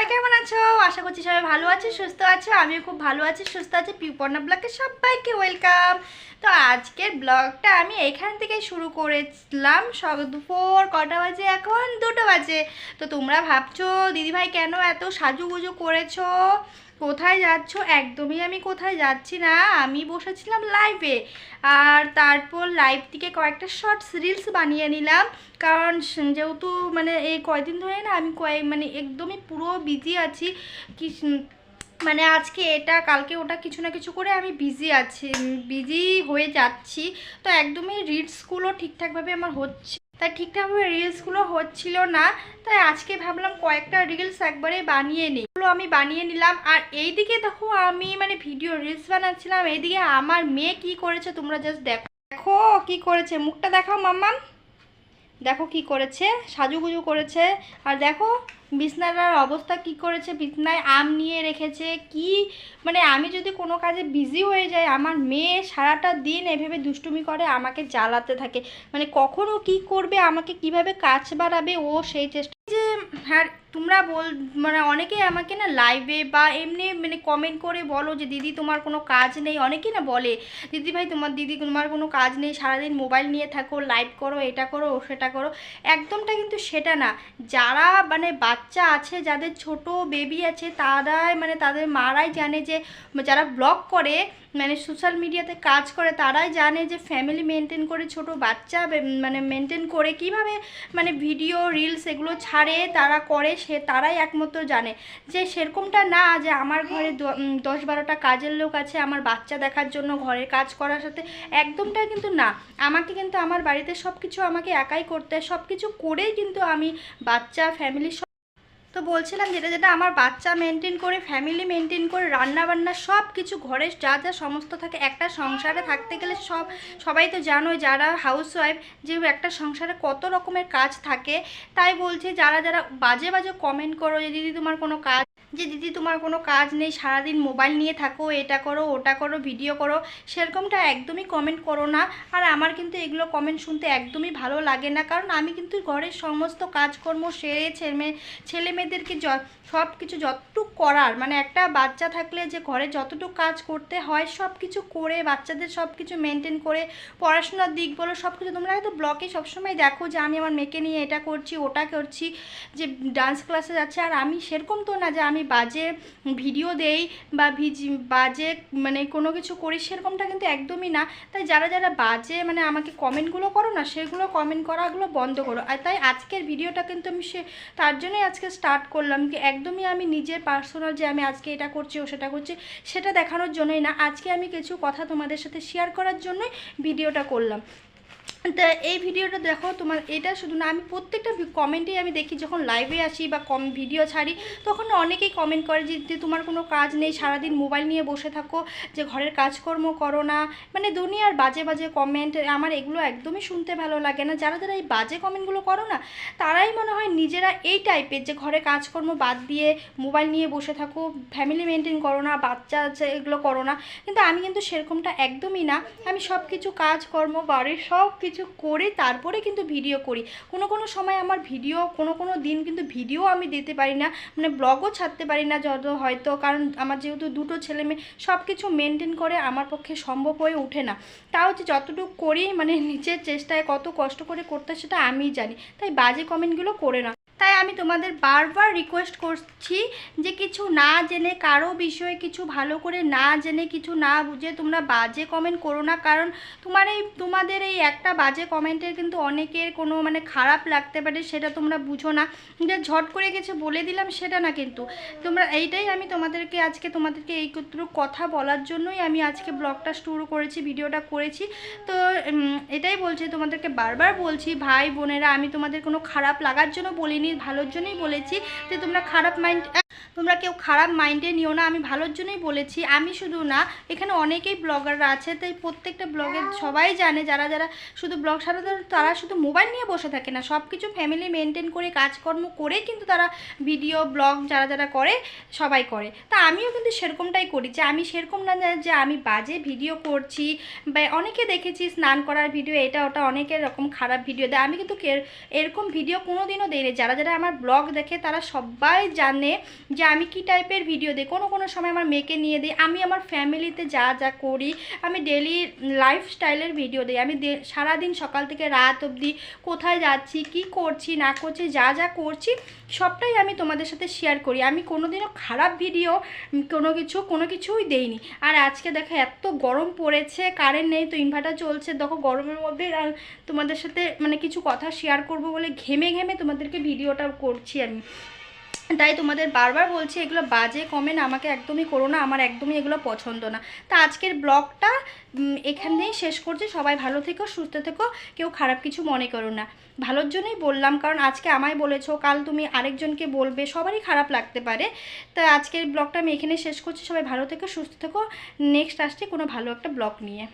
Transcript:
সবাই কেমন আছো? আশা করছি সবাই ভালো আছে, সুস্থ আছো। আমিও খুব ভালো আছি, সুস্থ আছি। পিউপর্ণা ব্লগে সবাইকে ওয়েলকাম। তো আজকের ব্লগটা আমি এখান থেকে শুরু করেছিলাম। দুপুর কটা বাজে? এখন 2টো বাজে। তো তোমরা ভাবছো দিদিভাই কেন এত সাজুগুজু করেছো, কোথায় যাচ্ছ? একদমই আমি কোথায় যাচ্ছি না, আমি বসেছিলাম লাইভে। আর তারপর লাইভ থেকে কয়েকটা শর্টস রিলস বানিয়ে নিলাম। কারণ যেহেতু মানে এই কয়দিন ধরে না আমি মানে একদমই পুরো বিজি আছি। কি মানে আজকে এটা কালকে ওটা কিছু না কিছু করে আমি বিজি আছি, বিজি হয়ে যাচ্ছি। তো একদমই রিলসগুলো ঠিকঠাকভাবে আমার হচ্ছে, তাই ঠিকঠাকভাবে রিলসগুলো হচ্ছিল না। তাই আজকে ভাবলাম কয়েকটা রিলস একবারে বানিয়ে নিই। আমি বানিয়ে নিলাম। আর এইদিকে দেখো আমি মানে ভিডিও রিলস বানাচ্ছিলাম, এইদিকে আমার মেয়ে কি করেছে তোমরা জাস্ট দেখো। দেখো কি করেছে, মুখটা দেখাও মাম্মাম। দেখো কি করেছে, সাজুগুজু করেছে। আর দেখো বিছনাটার অবস্থা কি করেছে, বিছনায় আম নিয়ে রেখেছে। কি মানে আমি যদি কোনো কাজে বিজি হয়ে যাই, আমার মেয়ে সারাটা দিন এভাবে দুষ্টুমি করে, আমাকে জ্বালাতে থাকে। মানে কখনো কি করবে, আমাকে কিভাবে কাজ বাড়াবে, ও সেই চেষ্টা যে। হ্যাঁ তোমরা মানে অনেকেই আমাকে না লাইভে বা এমনি মানে কমেন্ট করে বলো যে দিদি তোমার কোনো কাজ নেই। অনেকেই না বলে দিদি ভাই তোমার কোনো কাজ নেই, সারাদিন মোবাইল নিয়ে থাকো, লাইভ করো, এটা করো সেটা করো। একদমটা কিন্তু সেটা না। যারা মানে বাচ্চা আছে, যাদের ছোট বেবি আছে, তারাই মানে তাদের মারাই জানে যে, যারা ব্লগ করে মানে সোশ্যাল মিডিয়াতে কাজ করে, তারাই জানে যে ফ্যামিলি মেনটেন করে, ছোট বাচ্চা মানে মেনটেন করে কিভাবে মানে ভিডিও রিলস এগুলো ছাড়ে, তারা করে, তারাই একমাত্র জানে। যে সেরকমটা না যে আমার ঘরে 10-12টা কাজের লোক আছে আমার বাচ্চা দেখার জন্য, ঘরের কাজ করার সাথে, একদমটা কিন্তু না। আমাকে কিন্তু আমার বাড়িতে সব কিছু আমাকে একাই করতে হয়, সব কিছু করেই কিন্তু আমি বাচ্চা ফ্যামিলি। তো বলছিলাম যেটা যেটা আমার বাচ্চা মেনটেন করে, ফ্যামিলি মেনটেন করে, রান্না বান্না সব কিছু, ঘরে যা যা সমস্ত থাকে, একটা সংসারে থাকতে গেলে সবাই তো জানোই যারা হাউসওয়াইফ, যে একটা সংসারে কত রকমের কাজ থাকে। তাই বলছি যারা যারা বাজে বাজে কমেন্ট করো যে দিদি তোমার কোনো কাজ, যে দিদি তোমার কোনো কাজ নেই, সারাদিন মোবাইল নিয়ে থাকো, এটা করো ওটা করো, ভিডিও করো, সেরকমটা একদমই কমেন্ট করো না। আর আমার কিন্তু এগুলো কমেন্ট শুনতে একদমই ভালো লাগে না। কারণ আমি কিন্তু ঘরের সমস্ত কাজকর্ম সেরে ছেলে মেয়েদেরকে সব কিছু যতটুকু করার, মানে একটা বাচ্চা থাকলে যে ঘরে যতটুকু কাজ করতে হয় সব কিছু করে, বাচ্চাদের সব কিছু মেনটেন করে, পড়াশোনার দিক বলো সব কিছু। তোমরা হয়তো ব্লগে সবসময় দেখো যে আমি আমার মেয়েকে নিয়ে এটা করছি ওটা করছি, যে ডান্স ক্লাসে যাচ্ছে। আর আমি সেরকম তো না যে আমি বাজে ভিডিও দেই বা বাজে মানে কোনো কিছু করি, সেরকমটা কিন্তু একদমই না। তাই যারা যারা বাজে মানে আমাকে কমেন্টগুলো করো না, সেগুলো কমেন্ট করাগুলো বন্ধ করো। আর তাই আজকের ভিডিওটা কিন্তু আমি তার জন্যই আজকে স্টার্ট করলাম, কি একদমই আমি নিজের পার্সোনাল যে আমি আজকে এটা করছি ও সেটা করছি সেটা দেখানোর জন্যই না। আজকে আমি কিছু কথা তোমাদের সাথে শেয়ার করার জন্যই ভিডিওটা করলাম। তা এই ভিডিওটা দেখো, তোমার এটা শুধু না, আমি প্রত্যেকটা কমেন্টেই আমি দেখি যখন লাইভে আসি বা ভিডিও ছাড়ি, তখন অনেকেই কমেন্ট করে যে তোমার কোনো কাজ নেই, সারাদিন মোবাইল নিয়ে বসে থাকো, যে ঘরের কাজকর্ম করো না। মানে দুনিয়ার বাজে বাজে কমেন্ট, আমার এগুলো একদমই শুনতে ভালো লাগে না। যারা যারা এই বাজে কমেন্টগুলো করো না, তারাই মনে হয় নিজেরা এই টাইপের, যে ঘরে কাজকর্ম বাদ দিয়ে মোবাইল নিয়ে বসে থাকো, ফ্যামিলি মেনটেন করো না, বাচ্চা আছে এগুলো করো না। কিন্তু আমি কিন্তু সেরকমটা একদমই না। আমি সব কিছু কাজকর্ম বাড়ির সব কিছু করে তারপরে কিন্তু ভিডিও করি। কোনো কোনো সময় আমার ভিডিও, কোনো কোনো দিন কিন্তু ভিডিও আমি দিতে পারি না, মানে ব্লগও ছাড়তে পারি না যত হয়তো, কারণ আমার যেহেতু 2টো ছেলে মেয়ে, সব কিছু মেনটেন করে আমার পক্ষে সম্ভব হয়ে ওঠে না। তাও যে যতটুকু করি মানে নিজের চেষ্টায় কত কষ্ট করে করতে সেটা আমিই জানি। তাই বাজে কমেন্টগুলো করে না। তাই আমি তোমাদের বারবার রিকোয়েস্ট করছি যে কিছু না জেনে, কারো বিষয়ে কিছু ভালো করে না জেনে, কিছু না বুঝে তোমরা বাজে কমেন্ট করো না। কারণ তোমাদের এই একটা বাজে কমেন্টের কিন্তু অনেকের কোনো মানে খারাপ লাগতে পারে, সেটা তোমরা বুঝো না। যে ঝট করে কিছু বলে দিলাম সেটা না, কিন্তু তোমরা এইটাই আমি তোমাদেরকে এই কথা বলার জন্যই আমি আজকে ব্লগটা শুরু করেছি, ভিডিওটা করেছি। তো এটাই বলছি তোমাদেরকে, বারবার বলছি ভাই বোনেরা, আমি তোমাদের কোনো খারাপ লাগার জন্য বলিনি, ভালোর জন্যই বলেছি। যে তোমরা খারাপ মাইন্ড তোমরা কেউ খারাপ মাইন্ডে নিও না, আমি ভালোর জন্যই বলেছি। আমি শুধু না, এখানে অনেকেই ব্লগাররা আছে, তাই প্রত্যেকটা ব্লগের সবাই জানে, যারা যারা শুধু ব্লগ সারাতে তারা শুধু মোবাইল নিয়ে বসে থাকে না, সব কিছু ফ্যামিলি মেনটেন করে কাজকর্ম করে কিন্তু তারা ভিডিও ব্লগ যারা যারা করে সবাই করে। তা আমিও কিন্তু সেরকমটাই করি, যে আমি সেরকম না যে আমি বাজে ভিডিও করছি, বা অনেকে দেখেছি স্নান করার ভিডিও এটা ওটা অনেকের রকম খারাপ ভিডিও দেয়, আমি কিন্তু এরকম ভিডিও কোনো দিনও দিই না। যারা যারা আমার ব্লগ দেখে তারা সবাই জানে যে আমি কি টাইপের ভিডিও দিই। কোনো কোনো সময় আমার মেয়েকে নিয়ে দিই, আমি আমার ফ্যামিলিতে যা যা করি, আমি ডেলি লাইফস্টাইলের ভিডিও দিই। আমি সারাদিন সকাল থেকে রাত অবধি কোথায় যাচ্ছি, কি করছি না করছি, যা যা করছি সবটাই আমি তোমাদের সাথে শেয়ার করি। আমি কোনোদিনও খারাপ ভিডিও কোনো কিছুই দেইনি। আর আজকে দেখো এত গরম পড়েছে, কারেন্ট নেই, তো ইনভার্টার চলছে, দেখো গরমের মধ্যে তোমাদের সাথে মানে কিছু কথা শেয়ার করব বলে ঘেমে ঘেমে তোমাদেরকে ভিডিওটা করছি আমি। তাই তোমাদের বারবার বলছি, এগুলো বাজে কমেন্ট আমাকে একদমই করো না, আমার একদমই এগুলো পছন্দ না। তা আজকের ব্লগটা এখানেই শেষ করছি। সবাই ভালো থেকো, সুস্থ থেকো, কেউ খারাপ কিছু মনে করো না, ভালোর জন্যই বললাম, কারণ আজকে আমায় বলেছো, কাল তুমি আরেকজনকে বলবে, সবারই খারাপ লাগতে পারে। তা আজকের ব্লগটা আমি এখানে শেষ করছি। সবাই ভালো থেকো, সুস্থ থেকো, নেক্সট আসছি কোনো ভালো একটা ব্লগ নিয়ে।